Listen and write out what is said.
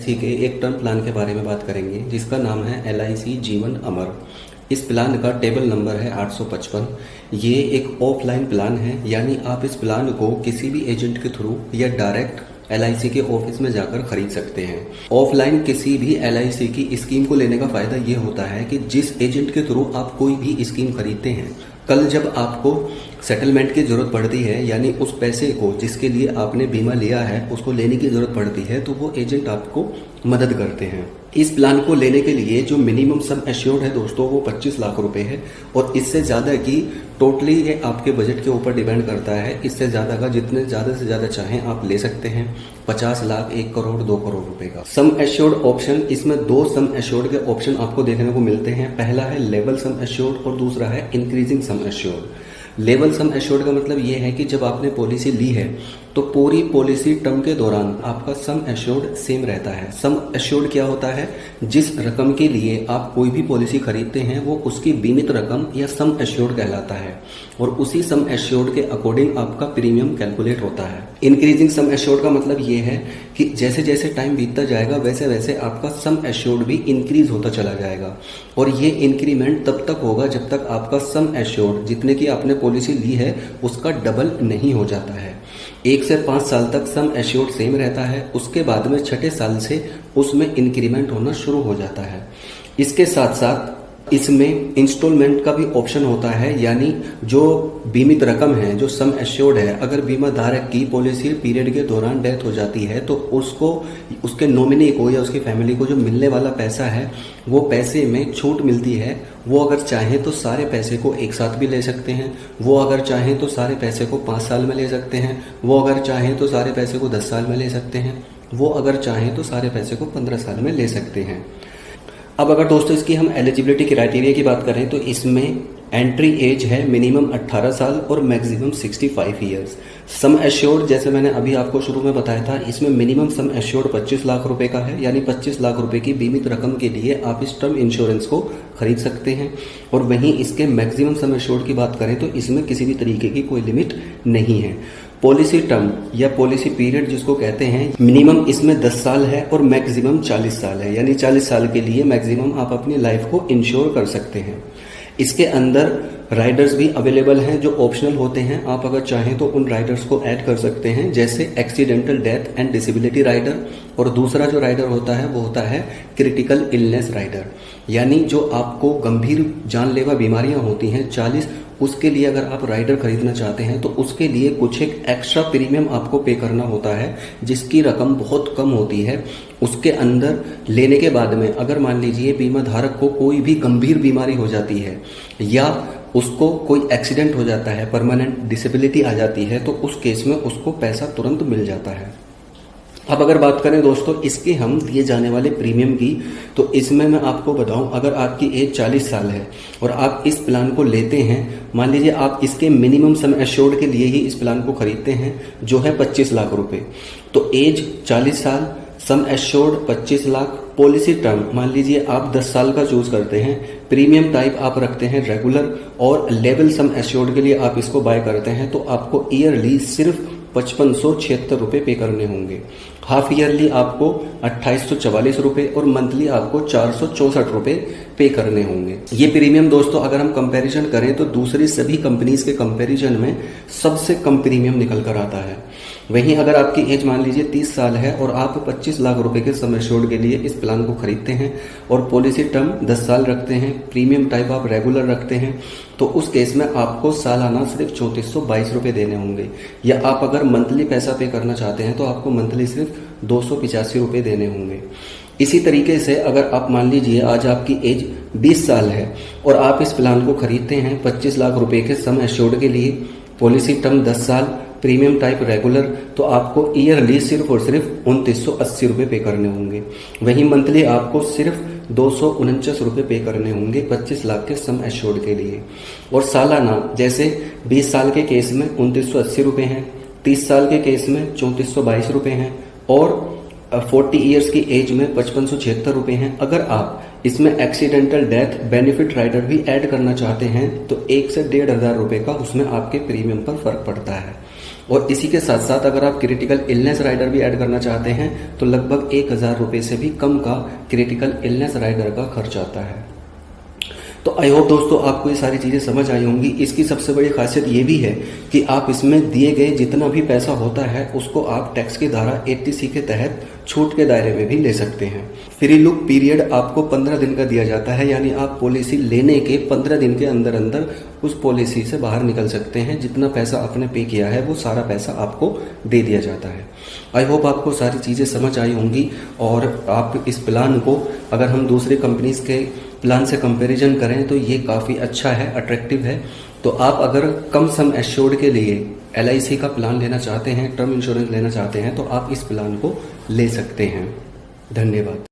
इसी के एक टर्म प्लान के बारे में बात करेंगे जिसका नाम है LIC जीवन अमर। इस प्लान का टेबल नंबर है 855। ये एक ऑफलाइन प्लान है, यानी आप इस प्लान को किसी भी एजेंट के थ्रू या डायरेक्ट LIC के ऑफिस में जाकर खरीद सकते हैं। ऑफलाइन किसी भी LIC की स्कीम को लेने का फायदा ये होता है कि जिस एजेंट के थ्रू आप कोई भी स्कीम खरीदते हैं, कल जब आपको सेटलमेंट की जरूरत पड़ती है, यानी उस पैसे को जिसके लिए आपने बीमा लिया है उसको लेने की जरूरत पड़ती है, तो वो एजेंट आपको मदद करते हैं। इस प्लान को लेने के लिए जो मिनिमम सम एश्योर्ड है दोस्तों वो 25 लाख रुपए है, और इससे ज्यादा की टोटली ये आपके बजट के ऊपर डिपेंड करता है। इससे ज्यादा का जितने ज्यादा से ज्यादा चाहें आप ले सकते हैं। 50 लाख, 1 करोड़, 2 करोड़ रुपए का सम एश्योर्ड ऑप्शन। इसमें 2 सम एश्योर्ड के ऑप्शन आपको देखने को मिलते हैं। पहला है लेवल सम एश्योर्ड और दूसरा है increasing sum assured. Level sum assured का मतलब ये है कि जब आपने पॉलिसी ली है तो पूरी पॉलिसी टर्म के दौरान आपका सम एश्योर्ड सेम रहता है। सम एश्योर्ड क्या होता है? जिस रकम के लिए आप कोई भी पॉलिसी खरीदते हैं वो उसकी बीमित रकम या सम एश्योर्ड कहलाता है, और उसी सम एश्योर्ड के अकॉर्डिंग आपका प्रीमियम कैलकुलेट होता है। इंक्रीजिंग सम एश्योर्ड का मतलब ये है कि जैसे जैसे टाइम बीतता जाएगा वैसे वैसे आपका सम एश्योर्ड भी इंक्रीज होता चला जाएगा, और ये इंक्रीमेंट तब तक होगा जब तक आपका सम एश्योर्ड जितने की आपने पॉलिसी ली है उसका डबल नहीं हो जाता है। 1 से 5 साल तक सम एश्योर्ड सेम रहता है, उसके बाद में 6ठे साल से उसमें इंक्रीमेंट होना शुरू हो जाता है। इसके साथ साथ इसमें इंस्टॉलमेंट का भी ऑप्शन होता है, यानी जो बीमित रकम है, जो सम एश्योर्ड है, अगर बीमा धारक की पॉलिसी पीरियड के दौरान डेथ हो जाती है तो उसको, उसके नॉमिनी को या उसकी फैमिली को जो मिलने वाला पैसा है वो पैसे में छूट मिलती है। वो अगर चाहें तो सारे पैसे को एक साथ भी ले सकते हैं, वो अगर चाहें तो सारे पैसे को 5 साल में ले सकते हैं, वो अगर चाहें तो सारे पैसे को 10 साल में ले सकते हैं, वो अगर चाहें तो सारे पैसे को 15 साल में ले सकते हैं। अब अगर दोस्तों इसकी हम एलिजिबिलिटी क्राइटेरिया की बात करें तो इसमें एंट्री एज है मिनिमम 18 साल और मैक्सिमम 65 ईयर्स। सम एश्योर्ड जैसे मैंने अभी आपको शुरू में बताया था, इसमें मिनिमम सम एश्योर्ड 25 लाख रुपए का है, यानी 25 लाख रुपए की बीमित रकम के लिए आप इस टर्म इंश्योरेंस को खरीद सकते हैं। और वहीं इसके मैक्सिमम सम एश्योर्ड की बात करें तो इसमें किसी भी तरीके की कोई लिमिट नहीं है। पॉलिसी टर्म या पॉलिसी पीरियड जिसको कहते हैं, मिनिमम इसमें 10 साल है और मैक्सिमम 40 साल है, यानी 40 साल के लिए मैक्सिमम आप अपनी लाइफ को इंश्योर कर सकते हैं। इसके अंदर राइडर्स भी अवेलेबल हैं जो ऑप्शनल होते हैं। आप अगर चाहें तो उन राइडर्स को ऐड कर सकते हैं, जैसे accidental death and disability rider, और दूसरा जो राइडर होता है वो होता है क्रिटिकल इलनेस राइडर, यानी जो आपको गंभीर जानलेवा बीमारियां होती हैं 40, उसके लिए अगर आप राइडर खरीदना चाहते हैं तो उसके लिए कुछ एक एक्स्ट्रा प्रीमियम आपको पे करना होता है, जिसकी रकम बहुत कम होती है। उसके अंदर लेने के बाद में अगर मान लीजिए बीमा धारक को कोई भी गंभीर बीमारी हो जाती है या उसको कोई एक्सीडेंट हो जाता है, परमानेंट डिसेबिलिटी आ जाती है, तो उस केस में उसको पैसा तुरंत मिल जाता है। अब अगर बात करें दोस्तों इसके हम दिए जाने वाले प्रीमियम की, तो इसमें मैं आपको बताऊं, अगर आपकी एज 40 साल है और आप इस प्लान को लेते हैं, मान लीजिए आप इसके मिनिमम सम एश्योर्ड के लिए ही इस प्लान को खरीदते हैं जो है 25 लाख रुपए, तो एज 40 साल, sum assured 25 lakh, policy term मान लीजिए आप 10 साल का चूज करते हैं, प्रीमियम टाइप आप रखते हैं रेगुलर, और लेवल सम एश्योर्ड के लिए आप इसको बाय करते हैं, तो आपको ईयरली सिर्फ 5576 रुपए पे करने होंगे। हाफ ईयरली आपको 2844 रुपए और मंथली आपको 464 रुपए पे करने होंगे। ये प्रीमियम दोस्तों अगर हम कंपैरिजन करें तो दूसरी सभी कंपनीज के कंपैरिजन में सबसे कम प्रीमियम निकल कर आता है। वहीं अगर आपकी एज मान लीजिए 30 साल है और आप 25 लाख रुपए के सम एश्योर्ड के लिए इस प्लान को खरीदते हैं और पॉलिसी टर्म 10 साल रखते हैं, प्रीमियम टाइप आप रेगुलर रखते हैं, तो उस केस में आपको सालाना सिर्फ 3422 रुपए देने होंगे। या आप अगर मंथली पैसा पे करना चाहते हैं तो आपको मंथली सिर्फ 285 रुपए देने होंगे। इसी तरीके से अगर आप मान लीजिए आज आपकी एज 20 साल है और आप इस प्लान को खरीदते हैं 25 लाख रुपए के सम एश्योर्ड के लिए, पॉलिसी टर्म 10 साल, प्रीमियम टाइप रेगुलर, तो आपको ईयरली सिर्फ और सिर्फ 2980 रुपए पे करने होंगे। वहीं मंथली आपको सिर्फ 249 रुपए पे करने होंगे 25 लाख के सम एश्योर्ड के लिए। और सालाना जैसे 20 साल के केस में 2980 रुपए हैं, 30 साल के केस में 3422 रुपए हैं, और 40 ईयर्स की एज में 5576 रुपए हैं। अगर आप इसमें एक्सीडेंटल डेथ बेनिफिट राइडर भी ऐड करना चाहते हैं तो 1 से 1,500 रुपए का उसमें आपके प्रीमियम पर फर्क पड़ता है। और इसी के साथ साथ अगर आप क्रिटिकल इलनेस राइडर भी ऐड करना चाहते हैं तो लगभग 1,000 रुपये से भी कम का क्रिटिकल इलनेस राइडर का खर्च आता है। तो आई होप दोस्तों आपको ये सारी चीज़ें समझ आई होंगी। इसकी सबसे बड़ी खासियत ये भी है कि आप इसमें दिए गए जितना भी पैसा होता है उसको आप टैक्स की धारा 80C के तहत छूट के दायरे में भी ले सकते हैं। फ्री लुक पीरियड आपको 15 दिन का दिया जाता है, यानी आप पॉलिसी लेने के 15 दिन के अंदर अंदर उस पॉलिसी से बाहर निकल सकते हैं। जितना पैसा आपने पे किया है वो सारा पैसा आपको दे दिया जाता है। आई होप आपको सारी चीज़ें समझ आई होंगी और आप इस प्लान को अगर हम दूसरे कंपनीज के प्लान से कंपैरिजन करें तो ये काफ़ी अच्छा है, अट्रैक्टिव है। तो आप अगर कम सम एश्योर्ड के लिए LIC का प्लान लेना चाहते हैं, टर्म इंश्योरेंस लेना चाहते हैं तो आप इस प्लान को ले सकते हैं। धन्यवाद।